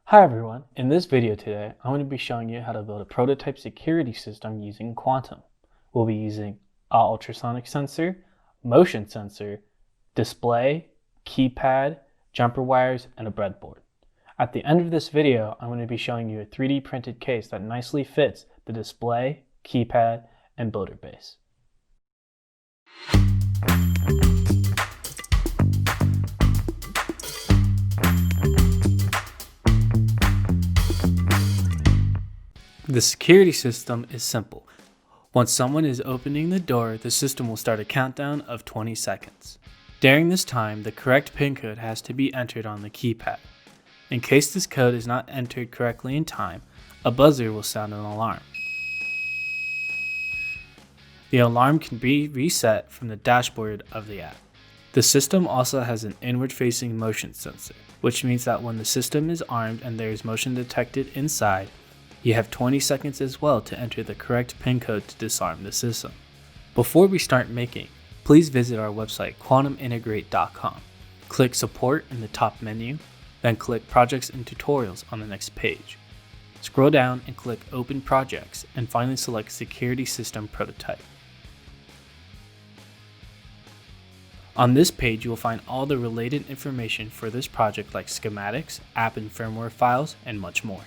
Hi everyone, in this video today, I'm going to be showing you how to build a prototype security system using Quantum. We'll be using an ultrasonic sensor, motion sensor, display, keypad, jumper wires, and a breadboard. At the end of this video, I'm going to be showing you a 3D printed case that nicely fits the display, keypad, and builder base. The security system is simple. Once someone is opening the door, the system will start a countdown of 20 seconds. During this time, the correct PIN code has to be entered on the keypad. In case this code is not entered correctly in time, a buzzer will sound an alarm. The alarm can be reset from the dashboard of the app. The system also has an inward-facing motion sensor, which means that when the system is armed and there is motion detected inside, you have 20 seconds as well to enter the correct PIN code to disarm the system. Before we start making, please visit our website quantumintegrate.com. Click Support in the top menu, then click Projects and Tutorials on the next page. Scroll down and click Open Projects, and finally select Security System Prototype. On this page, you will find all the related information for this project like schematics, app and firmware files, and much more.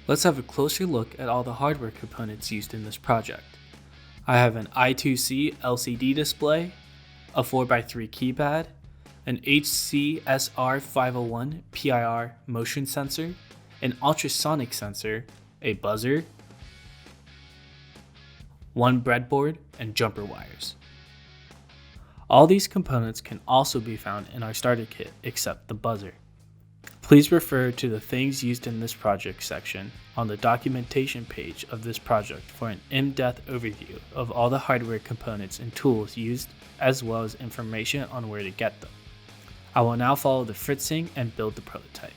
Let's have a closer look at all the hardware components used in this project. I have an I2C LCD display, a 4x3 keypad, an HCSR501 PIR motion sensor, an ultrasonic sensor, a buzzer, one breadboard, and jumper wires. All these components can also be found in our starter kit except the buzzer. Please refer to the Things Used in this Project section on the documentation page of this project for an in-depth overview of all the hardware components and tools used, as well as information on where to get them. I will now follow the fritzing and build the prototype.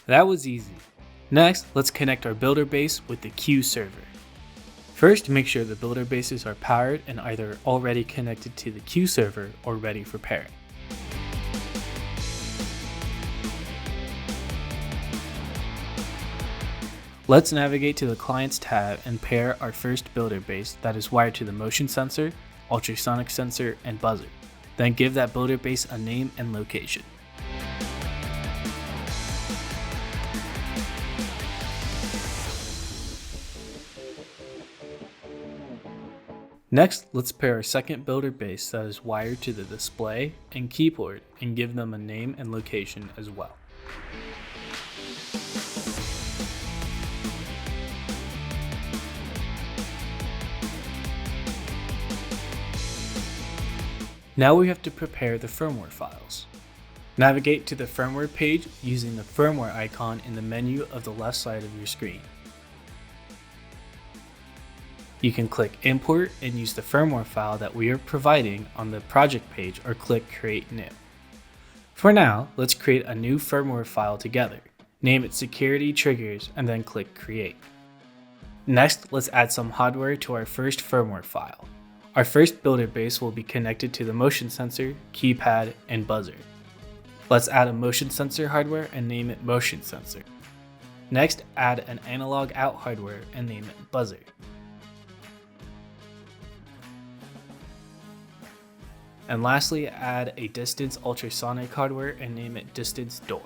That was easy. Next, let's connect our builder base with the Q server. First, make sure the builder bases are powered and either already connected to the Q server or ready for pairing. Let's navigate to the Clients tab and pair our first builder base that is wired to the motion sensor, ultrasonic sensor, and buzzer. Then give that builder base a name and location. Next, let's pair our second builder base that is wired to the display and keyboard and give them a name and location as well. Now we have to prepare the firmware files. Navigate to the firmware page using the firmware icon in the menu of the left side of your screen. You can click Import and use the firmware file that we are providing on the project page or click Create New. For now, let's create a new firmware file together. Name it Security Triggers and then click Create. Next, let's add some hardware to our first firmware file. Our first builder base will be connected to the motion sensor, keypad, and buzzer. Let's add a motion sensor hardware and name it Motion Sensor. Next, add an analog out hardware and name it Buzzer. And lastly, add a distance ultrasonic hardware and name it Distance Door.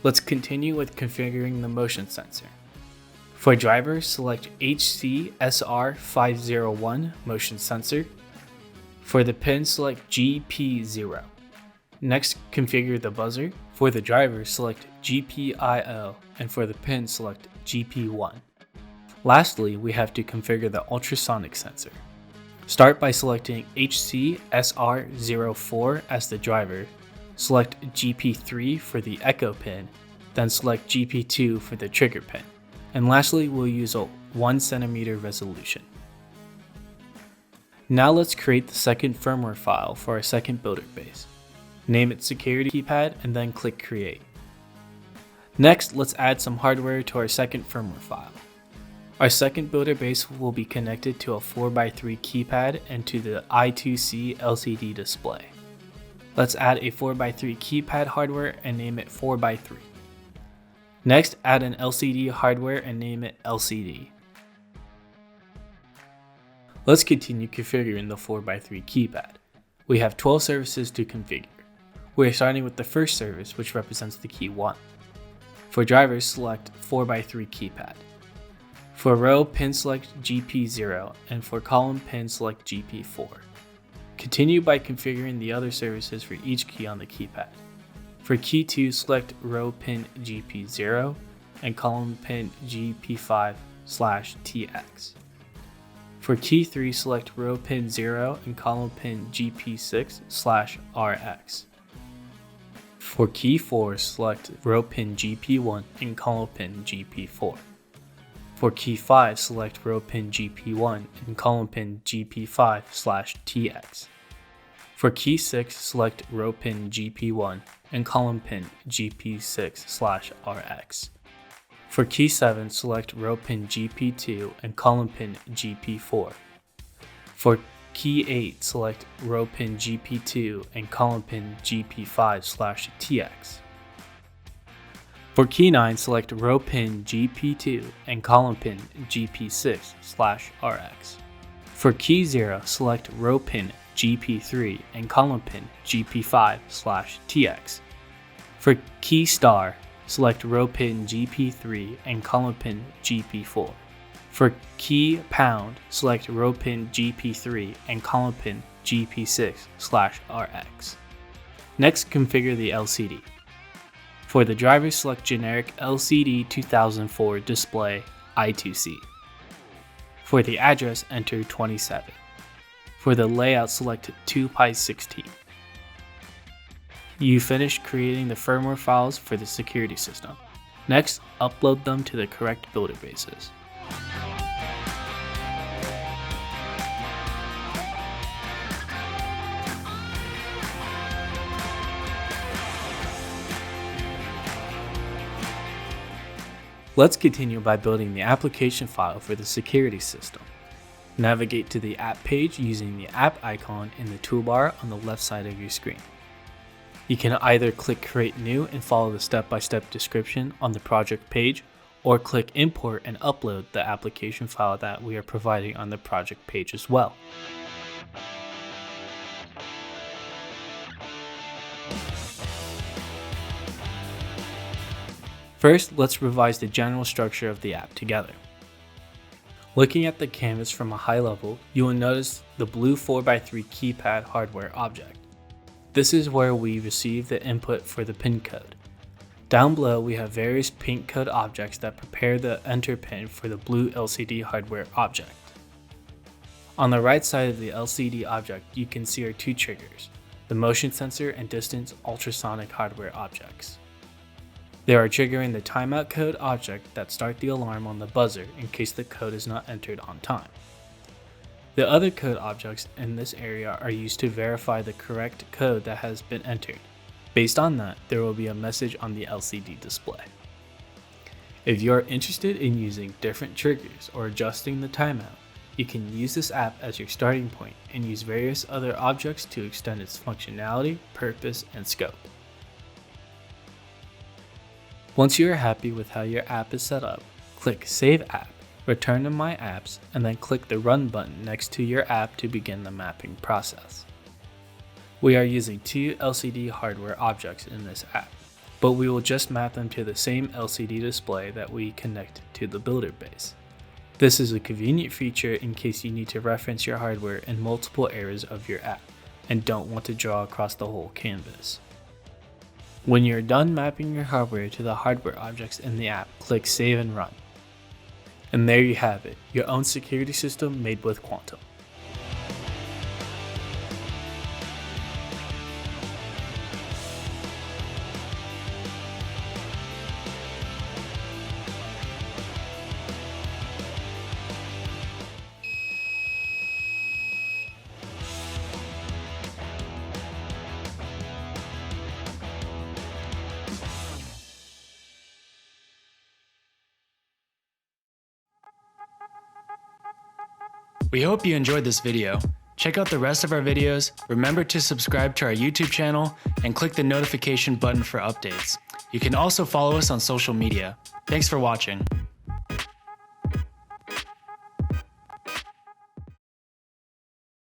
Let's continue with configuring the motion sensor. For driver, select HCSR501 motion sensor. For the pin, select GP0. Next, configure the buzzer. For the driver, select GPIO, and for the pin, select GP1. Lastly, we have to configure the ultrasonic sensor. Start by selecting HCSR04 as the driver, select GP3 for the echo pin, then select GP2 for the trigger pin. And lastly, we'll use a 1 cm resolution. Now let's create the second firmware file for our second builder base. Name it Security Keypad and then click Create. Next, let's add some hardware to our second firmware file. Our second builder base will be connected to a 4x3 keypad and to the I2C LCD display. Let's add a 4x3 keypad hardware and name it 4x3. Next, add an LCD hardware and name it LCD. Let's continue configuring the 4x3 keypad. We have 12 services to configure. We are starting with the first service, which represents the key 1. For drivers, select 4x3 keypad. For row, pin select GP0, and for column, pin select GP4. Continue by configuring the other services for each key on the keypad. For key 2, select row pin GP0 and column pin GP5/TX. For key 3, select row pin 0 and column pin GP6/RX. For key 4, select row pin GP1 and column pin GP4. For key 5, select row pin GP1 and column pin GP5/TX. For key 6, select row pin GP1 and column pin GP6/RX. For key 7, select row pin GP2 and column pin GP4. For key 8, select row pin GP2 and column pin GP5/TX. For key 9, select row pin GP2 and column pin GP6/RX. For key 0, select row pin GP3 and column pin GP5/TX. For key star, select row pin GP3 and column pin GP4. For key pound, select row pin GP3 and column pin GP6/RX. Next, configure the LCD. For the driver, select generic LCD 2004 display I2C. For the address, enter 27. For the layout, select 2x16. You finished creating the firmware files for the security system. Next, upload them to the correct builder bases. Let's continue by building the application file for the security system. Navigate to the app page using the app icon in the toolbar on the left side of your screen. You can either click Create New and follow the step-by-step description on the project page, or click Import and upload the application file that we are providing on the project page as well. First, let's revise the general structure of the app together. Looking at the canvas from a high level, you will notice the blue 4x3 keypad hardware object. This is where we receive the input for the pin code. Down below, we have various pink code objects that prepare the enter pin for the blue LCD hardware object. On the right side of the LCD object, you can see our two triggers, the motion sensor and distance ultrasonic hardware objects. They are triggering the timeout code object that start the alarm on the buzzer in case the code is not entered on time. The other code objects in this area are used to verify the correct code that has been entered. Based on that, there will be a message on the LCD display. If you are interested in using different triggers or adjusting the timeout, you can use this app as your starting point and use various other objects to extend its functionality, purpose, and scope. Once you are happy with how your app is set up, click Save App, return to My Apps, and then click the Run button next to your app to begin the mapping process. We are using two LCD hardware objects in this app, but we will just map them to the same LCD display that we connect to the builder base. This is a convenient feature in case you need to reference your hardware in multiple areas of your app and don't want to draw across the whole canvas. When you're done mapping your hardware to the hardware objects in the app, click Save and Run. And there you have it, your own security system made with Quantum. We hope you enjoyed this video. Check out the rest of our videos, remember to subscribe to our YouTube channel, and click the notification button for updates. You can also follow us on social media. Thanks for watching.